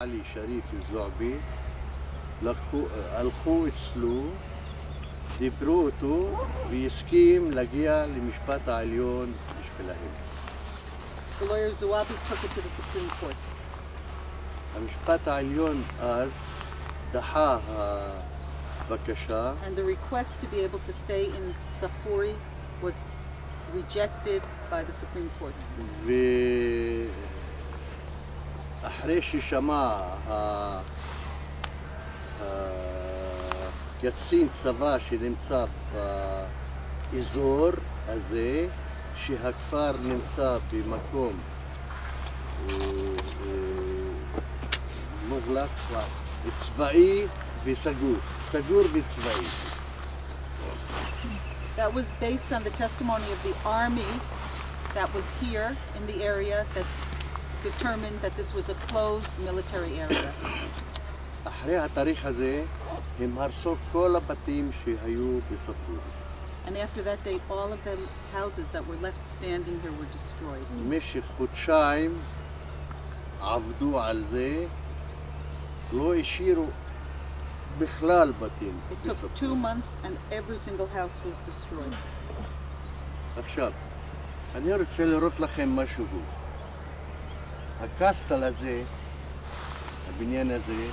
علي שריף זועבי, הלכו אצלו, דיברו אותו והסכים להגיע למשפט העליון בשבילהם. The lawyer Zouabi took it to the Supreme Court. המשפט העליון אז דחה הבקשה And the request to be able to stay in Safuri was rejected by the Supreme Court. ואחרי ששמע קצין צבא שנמצא באזור הזה, שהכפר נמצא במקום מוגלק, צבאי וסגור, סגור וצבאי. That was based on the testimony of the army that was here in the area that's determined that this was a closed military area. אחרי התאריך הזה הם הרסו כל הבתים שהיו בספור. And after that date, all of the houses that were left standing here were destroyed. במשך חודשיים עבדו על זה, לא השאירו בכלל בתים It took 2 months and every single house was destroyed. עכשיו, אני רוצה לראות לכם משהו. הקסטל הזה, הבניין הזה,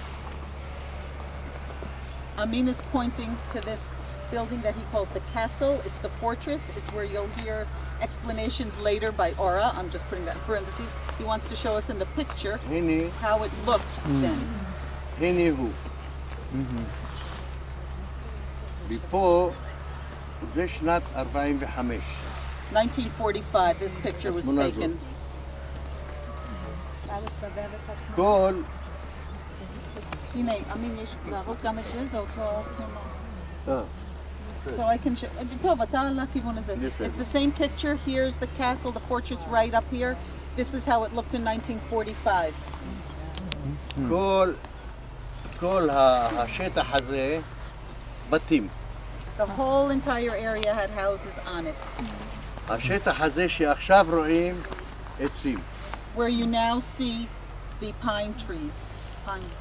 Amin is pointing to this building that he calls the castle. It's the fortress. It's where you'll hear explanations later by Ora. I'm just putting that in parentheses. He wants to show us in the picture הנה, how it looked then. הנה הוא. ופה זה שנת 45. 1945, this picture was תמונה taken. כל הנה, Amin, יש להראות גם את זה, זה אותו... אה, So I can show... טוב, אתה על הכיוון הזה. בסדר. It's the same picture. Here's the castle, the fortress right up here. This is how it looked in 1945. כל השטח הזה בתים. The whole entire area had houses on it. השטח הזה שעכשיו רואים עצים. Where you now see the pine trees. Pine.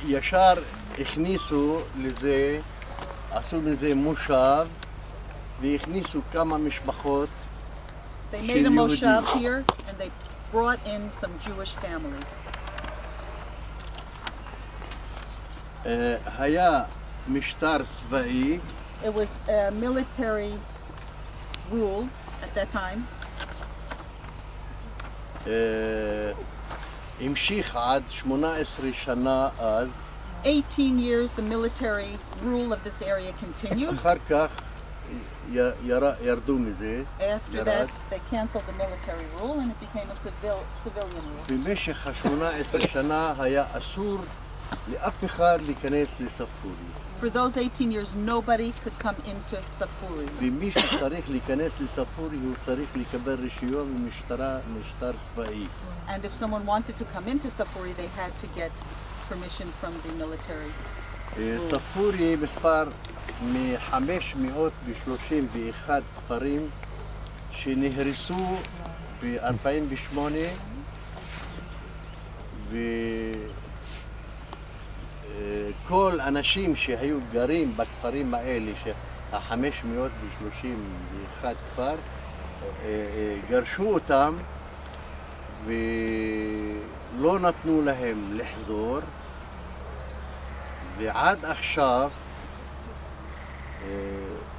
וישר הכניסו לזה, עשו לזה מושב, והכניסו כמה משפחות. They made a של moshav יהודים. here and they brought in some Jewish families. היה משטר צבאי, It was a military rule at that time. המשיך עד 18 שנה אז. 18 years the military rule of this area continued. אחר כך ירדו מזה, After ירד. that, they canceled the military rule and it became a civilian rule. במשך ה-18 שנה היה אסור לאף אחד להיכנס לספורי. For those 18 years, nobody could come into Safuri. ומי שצריך להיכנס לספורי הוא צריך לקבל רישיון ממשטר צבאי. And if someone wanted to come into Safuri, they had to get permission from the military. ספורי מספר מ-531 כפרים שנהרסו ב-2008 וכל אנשים שהיו גרים בכפרים האלה, ה-531 כפר, גרשו אותם ולא נתנו להם לחזור, ועד עכשיו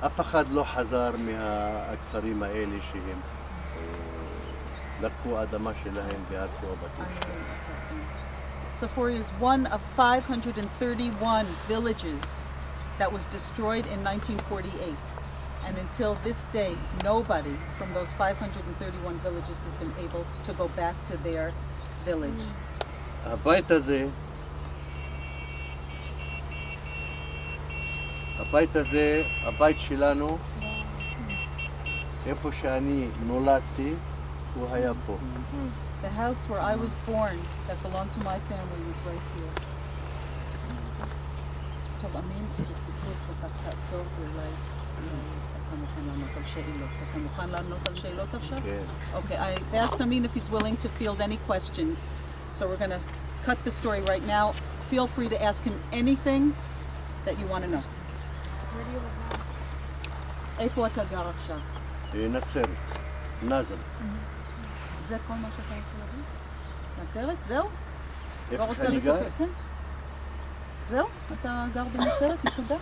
אף אחד לא חזר מהכפרים האלה שהם לקחו אדמה שלהם והרסו הבתים שלהם. Safuri is one of 531 villages that was destroyed in 1948. And until this day, nobody from those 531 villages has been able to go back to their village. הבית הזה, הבית שלנו, איפה שאני נולדתי, הוא היה פה. The house where I was born that belonged to my family was right here. טוב, אמין, זה סיפור חזק תעצור ואולי אתה מוכן לענות על שאלות? אתה מוכן לענות על שאלות עכשיו? כן. Okay, I asked Amin if he's willing to field any questions. So we're going to cut the story right now. Feel free to ask him anything that you want to know. Where do you live now? איפה אתה גר עכשיו? נצרת, נזרת. זה כל מה שאתה רוצה להגיד? נצרת? זהו? לא איפה רוצה שאני גר? לספר? כן. זהו? אתה גר בנצרת? נקודה?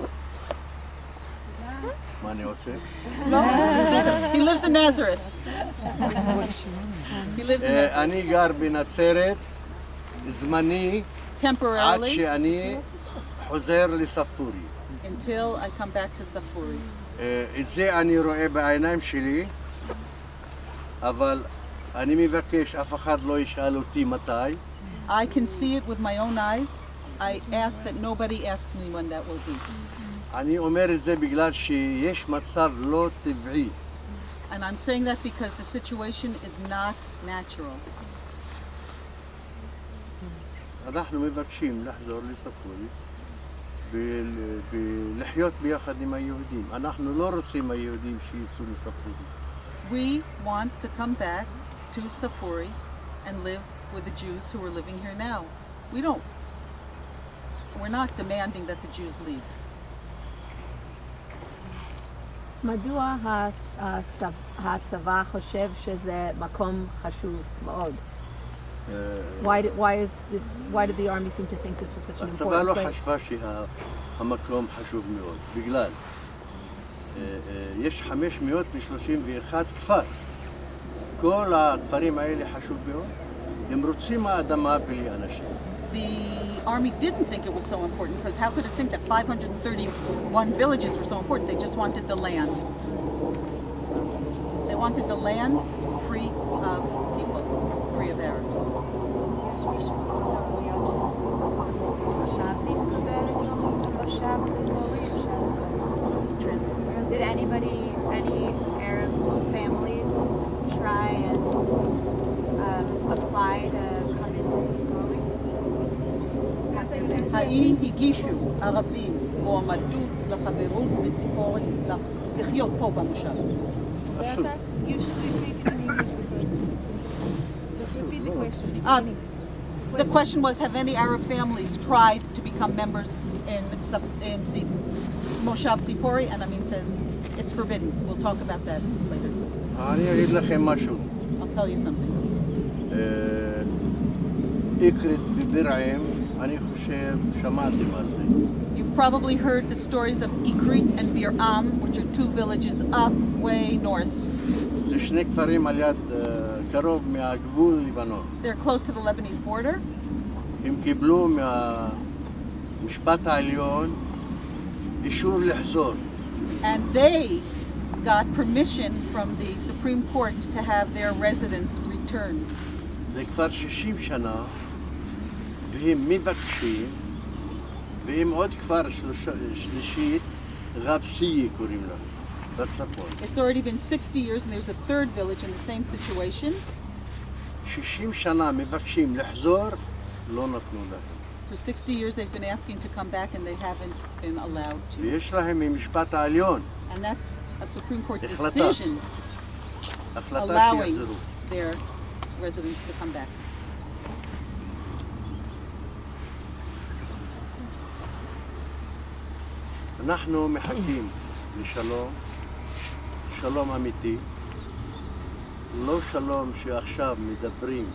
מה אני עושה? לא? בסדר. He lives in Nazareth. He lives in Nazareth. אני גר בנצרת, זמני, עד Temporarily שאני חוזר לספורי. until I come back to Safuri. את זה אני רואה בעיניים שלי, אבל אני מבקש, אף אחד לא ישאל אותי מתי. I can see it with my own eyes. I ask that nobody asks me when that will be. אני אומר את זה בגלל שיש מצב לא טבעי. And I'm saying that because the situation is not natural. אנחנו מבקשים לחזור לספורי ולחיות ביחד עם היהודים. אנחנו לא רוצים היהודים שיצאו מספורי. We want to come back to Safuri and live with the Jews who are living here now. We're not demanding that the Jews leave. מדוע הצבא חושב שזה מקום חשוב מאוד? Why did the army seem to think this was such an הצבא important לא place? חשבה שהמקום חשוב מאוד, בגלל יש 531 כפר. כל הכפרים האלה חשוב מאוד. הם רוצים האדמה בלי אנשים. The army didn't think it was so important because how could it think that 531 villages were so important? They just wanted the land. They wanted the land free of people, free of Arabs. יש מישהו מהדמויות שמושבניק מדבר איתו? מושב ציבורי? Did any Arab families try and apply to come into Tzipori? האם הגישו ערבים מועמדות לחברות בציפורי לחיות פה במושב? אסור. You should repeat it in English because just repeat the question. The question was, have any Arab families tried to become members in Moshav Tzipori? And Amin says, it's forbidden. We'll talk about that later. אני אגיד לכם משהו. I'll tell you something. אקרית ובירעם, אני חושב, שמעתם על זה. You've probably heard the stories of Ikrit and Bir Am, which are two villages up way north. זה שני כפרים על יד, קרוב מהגבול לבנון. They're close to the Lebanese border. הם קיבלו מהמשפט העליון אישור לחזור. And they got permission from the Supreme Court to have their residents returned. זה כבר 60 שנה, והם מבקשים, והם עוד כפר שלישית, רבסי קוראים לה, בצפון. It's already been 60 years and there's a third village in the same situation. 60 שנה מבקשים לחזור, לא נתנו להם. For 60 years they've been asking to come back and they haven't been allowed to. ויש להם ממשפט העליון, And that's a Supreme Court החלטה. decision החלטה allowing שיחזרו. their residents to come back. אנחנו מחכים לשלום, שלום אמיתי, לא שלום שעכשיו מדברים,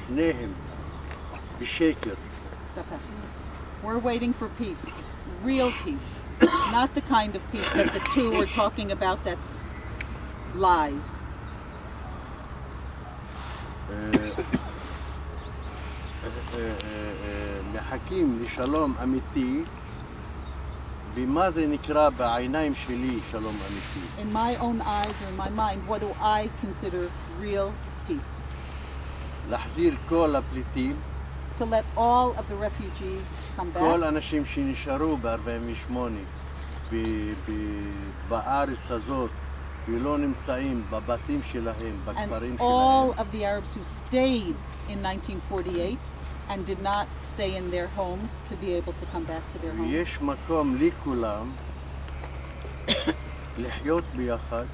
שניהם בשקר. We're waiting for peace, real peace, not the kind of peace that the two were talking about that's lies. מחכים לשלום אמיתי, ומה זה נקרא בעיניים שלי שלום אמיתי? In my own eyes or in my mind, what do I consider real peace? להחזיר כל הפליטים, To let all of the refugees come כל back האנשים שנשארו ב-48 בארץ הזאת ולא נמצאים בבתים שלהם, and בכפרים all שלהם. of the Arabs who stayed in 1948 and did not stay in their homes to be able to come back to their homes. ויש מקום לכולם לחיות ביחד